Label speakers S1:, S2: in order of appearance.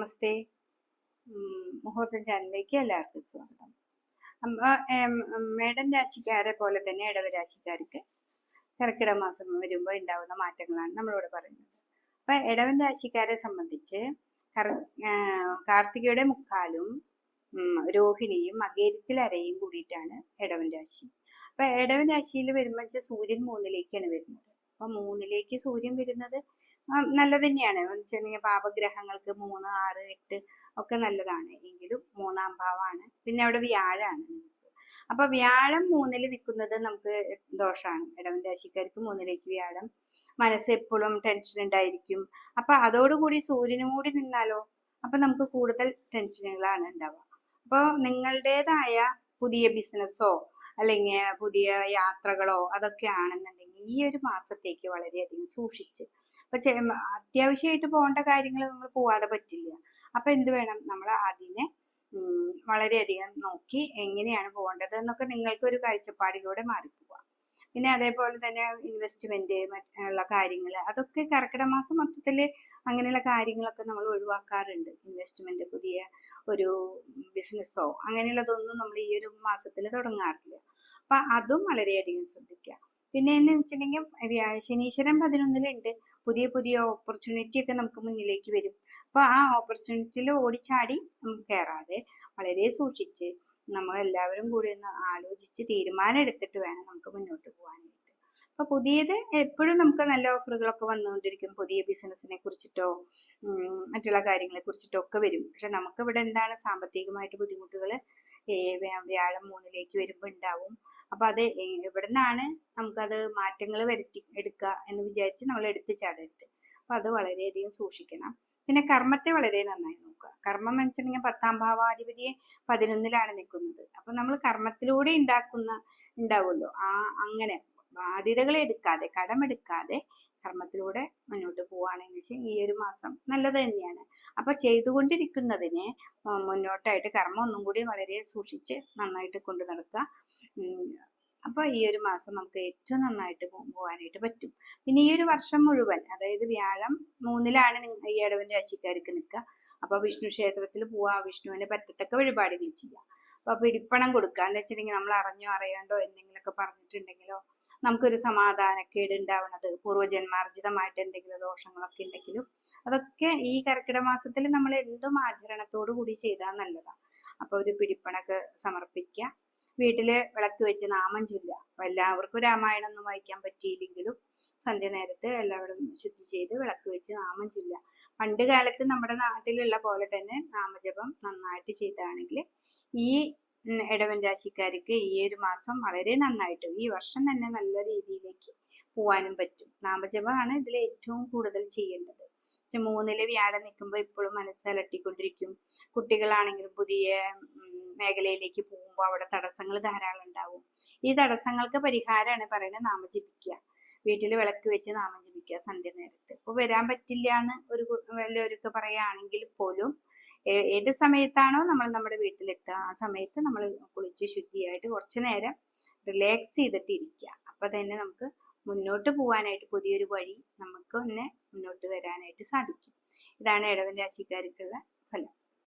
S1: നമസ്തേ. മുഹൂർത്തം ചാനലിലേക്ക് എല്ലാവർക്കും സ്വാഗതം. മേടൻ രാശിക്കാരെ പോലെ തന്നെ ഇടവ രാശിക്കാർക്ക് കർക്കിടക മാസം വരുമ്പോൾ ഉണ്ടാവുന്ന മാറ്റങ്ങളാണ് നമ്മളിവിടെ പറയുന്നത്. അപ്പൊ ഇടവൻ രാശിക്കാരെ സംബന്ധിച്ച് കാർത്തികയുടെ മുക്കാലും രോഹിണിയും മകേരത്തിൽ അരയും കൂടിയിട്ടാണ് ഇടവൻ രാശി. അപ്പൊ ഇടവൻ രാശിയിൽ വരുമ്പോൾ സൂര്യൻ 3ലേക്കാണ് വരുന്നത്. അപ്പൊ 3ലേക്ക് സൂര്യൻ വരുന്നത് നല്ലത് തന്നെയാണ്. വെച്ചിട്ടുണ്ടെങ്കിൽ പാപഗ്രഹങ്ങൾക്ക് 3, 6, 8 ഒക്കെ നല്ലതാണ്. എങ്കിലും 3ാം ഭാവമാണ്. പിന്നെ അവിടെ വ്യാഴാണ്. അപ്പൊ വ്യാഴം 3ൽ നിൽക്കുന്നത് നമുക്ക് ദോഷമാണ്. ഇടവൻ രാശിക്കാർക്ക് 3ലേക്ക് വ്യാഴം, മനസ്സ് എപ്പോഴും ടെൻഷൻ ഉണ്ടായിരിക്കും. അപ്പൊ അതോടുകൂടി സൂര്യനും കൂടി നിന്നാലോ, അപ്പൊ നമുക്ക് കൂടുതൽ ടെൻഷനുകളാണ് ഉണ്ടാവുക. അപ്പോൾ നിങ്ങളുടേതായ പുതിയ ബിസിനസ്സോ അല്ലെങ്കിൽ പുതിയ യാത്രകളോ അതൊക്കെ ആണെന്നുണ്ടെങ്കിൽ ഈ ഒരു മാസത്തേക്ക് വളരെയധികം സൂക്ഷിച്ച്, അപ്പൊ അത്യാവശ്യമായിട്ട് പോകേണ്ട കാര്യങ്ങൾ നമ്മൾ പോവാതെ പറ്റില്ല. അപ്പൊ എന്ത് വേണം, നമ്മൾ അതിനെ വളരെയധികം നോക്കി എങ്ങനെയാണ് പോകേണ്ടത് എന്നൊക്കെ നിങ്ങൾക്കൊരു കാഴ്ചപ്പാടിലൂടെ മാറിപ്പോവാം. പിന്നെ അതേപോലെ തന്നെ ഇൻവെസ്റ്റ്മെന്റ് മറ്റുള്ള കാര്യങ്ങൾ അതൊക്കെ കർക്കിടക മാസം മൊത്തത്തിൽ അങ്ങനെയുള്ള കാര്യങ്ങളൊക്കെ നമ്മൾ ഒഴിവാക്കാറുണ്ട്. ഇൻവെസ്റ്റ്മെന്റ്, പുതിയ ഒരു ബിസിനസ്സോ അങ്ങനെയുള്ളതൊന്നും നമ്മൾ ഈ ഒരു മാസത്തിൽ തുടങ്ങാറില്ല. അപ്പൊ അതും വളരെയധികം ശ്രദ്ധിക്കുക. പിന്നെ എന്ന് വെച്ചിട്ടുണ്ടെങ്കിൽ ശനീശ്വരൻ 11ലുണ്ട്. പുതിയ പുതിയ ഓപ്പർച്യൂണിറ്റി ഒക്കെ നമുക്ക് മുന്നിലേക്ക് വരും. അപ്പൊ ആ ഓപ്പർച്യൂണിറ്റിയിൽ ഓടിച്ചാടി കയറാതെ വളരെ സൂക്ഷിച്ച് നമ്മൾ എല്ലാവരും കൂടി ഒന്ന് ആലോചിച്ച് തീരുമാനം എടുത്തിട്ട് വേണം നമുക്ക് മുന്നോട്ട് പോകാനായിട്ട്. അപ്പൊ പുതിയത് എപ്പോഴും നമുക്ക് നല്ല ഓഫറുകളൊക്കെ വന്നുകൊണ്ടിരിക്കും. പുതിയ ബിസിനസിനെ കുറിച്ചിട്ടോ മറ്റുള്ള കാര്യങ്ങളെ കുറിച്ചിട്ടോ ഒക്കെ വരും. പക്ഷെ നമുക്ക് ഇവിടെ എന്താണ്, സാമ്പത്തികമായിട്ട് ബുദ്ധിമുട്ടുകൾ വ്യാഴം 3ലേക്ക് വരുമ്പോൾ ഉണ്ടാവും. അപ്പൊ അത് എവിടെ നിന്നാണ് നമുക്കത് മാറ്റങ്ങൾ വരുത്തി എടുക്കുക എന്ന് വിചാരിച്ച് നമ്മൾ എടുത്തു ചാടരുത്. അപ്പൊ അത് വളരെയധികം സൂക്ഷിക്കണം. പിന്നെ കർമ്മത്തെ വളരെ നന്നായി നോക്കുക. കർമ്മം വെച്ചിട്ടുണ്ടെങ്കിൽ 10ാം ഭാവാധിപതിയെ 11ലാണ് നിൽക്കുന്നത്. അപ്പൊ നമ്മൾ കർമ്മത്തിലൂടെ ഉണ്ടാവുമല്ലോ, അങ്ങനെ ബാധ്യതകൾ എടുക്കാതെ, കടമെടുക്കാതെ കർമ്മത്തിലൂടെ മുന്നോട്ട് പോവുകയാണെങ്കിൽ ഈ ഒരു മാസം നല്ലത് തന്നെയാണ്. അപ്പൊ ചെയ്തുകൊണ്ടിരിക്കുന്നതിനെ മുന്നോട്ടായിട്ട് കർമ്മം ഒന്നും കൂടി വളരെ സൂക്ഷിച്ച് നന്നായിട്ട് കൊണ്ടു നടക്കുക. അപ്പൊ ഈ ഒരു മാസം നമുക്ക് ഏറ്റവും നന്നായിട്ട് പോകാനായിട്ട് പറ്റും. പിന്നെ ഈ ഒരു വർഷം മുഴുവൻ, അതായത് വ്യാഴം 3ലാണ് ഈ ഇടവൻ രാശിക്കാർക്ക് നിൽക്കുക. അപ്പൊ വിഷ്ണു ക്ഷേത്രത്തിൽ പോവാ, വിഷ്ണുവിനെ പറ്റത്തക്ക വഴിപാടുകൾ ചെയ്യുക. അപ്പൊ പിടിപ്പണം കൊടുക്കുക എന്ന് വെച്ചിട്ടുണ്ടെങ്കിൽ നമ്മൾ അറിഞ്ഞോ അറിയാണ്ടോ എന്തെങ്കിലുമൊക്കെ പറഞ്ഞിട്ടുണ്ടെങ്കിലോ നമുക്കൊരു സമാധാനക്കേട് ഉണ്ടാവുന്നത്, പൂർവ്വജന്മാർജിതമായിട്ട് എന്തെങ്കിലും ദോഷങ്ങളൊക്കെ ഉണ്ടെങ്കിലും അതൊക്കെ ഈ കർക്കിടക മാസത്തിൽ നമ്മൾ എന്തും ആചരണത്തോടു കൂടി ചെയ്താൽ നല്ലതാണ്. അപ്പൊ ഒരു പിടിപ്പണൊക്കെ സമർപ്പിക്കുക. വീട്ടില് വിളക്ക് വെച്ച് നാമം ചൊല്ലുക. എല്ലാവർക്കും രാമായണം ഒന്നും വായിക്കാൻ പറ്റിയില്ലെങ്കിലും സന്ധ്യ നേരത്ത് എല്ലാവരും ശുദ്ധി ചെയ്ത് വിളക്ക് വെച്ച് നാമം ചൊല്ലുക. പണ്ട് കാലത്ത് നമ്മുടെ നാട്ടിലുള്ള പോലെ തന്നെ നാമജപം നന്നായിട്ട് ചെയ്താണെങ്കിൽ ഈ ഇടവൻ രാശിക്കാർക്ക് ഈ ഒരു മാസം വളരെ നന്നായിട്ട്, ഈ വർഷം തന്നെ നല്ല രീതിയിലേക്ക് പോവാനും പറ്റും. നാമജപമാണ് ഇതിൽ ഏറ്റവും കൂടുതൽ ചെയ്യേണ്ടത്. 3ല് വ്യാഴം നിൽക്കുമ്പോൾ ഇപ്പോഴും മനസ്സലട്ടിക്കൊണ്ടിരിക്കും. കുട്ടികളാണെങ്കിലും പുതിയ മേഖലയിലേക്ക് പോകുമ്പോൾ അവിടെ തടസ്സങ്ങൾ ധാരാളം ഉണ്ടാവും. ഈ തടസ്സങ്ങൾക്ക് പരിഹാരമാണ് പറയുന്നത് നാമം ജപിക്കുക. വീട്ടിൽ വിളക്ക് വെച്ച് നാമം ജപിക്കുക സന്ധ്യ നേരത്ത്. ഇപ്പൊ വരാൻ പറ്റില്ല എന്ന് വല്ലവരൊക്കെ പറയുകയാണെങ്കിൽ പോലും ഏത് സമയത്താണോ നമ്മൾ നമ്മുടെ വീട്ടിലെത്തുക ആ സമയത്ത് നമ്മൾ കുളിച്ച് ശുദ്ധിയായിട്ട് കുറച്ചു നേരം റിലാക്സ് ചെയ്തിട്ട് ഇരിക്കുക. അപ്പൊ തന്നെ നമുക്ക് മുന്നോട്ട് പോകാനായിട്ട് പുതിയൊരു വഴി നമുക്ക് തന്നെ മുന്നോട്ട് വരാനായിട്ട് സാധിക്കും. ഇതാണ് ഇടവൻ രാശിക്കാർക്കുള്ള ഫലം.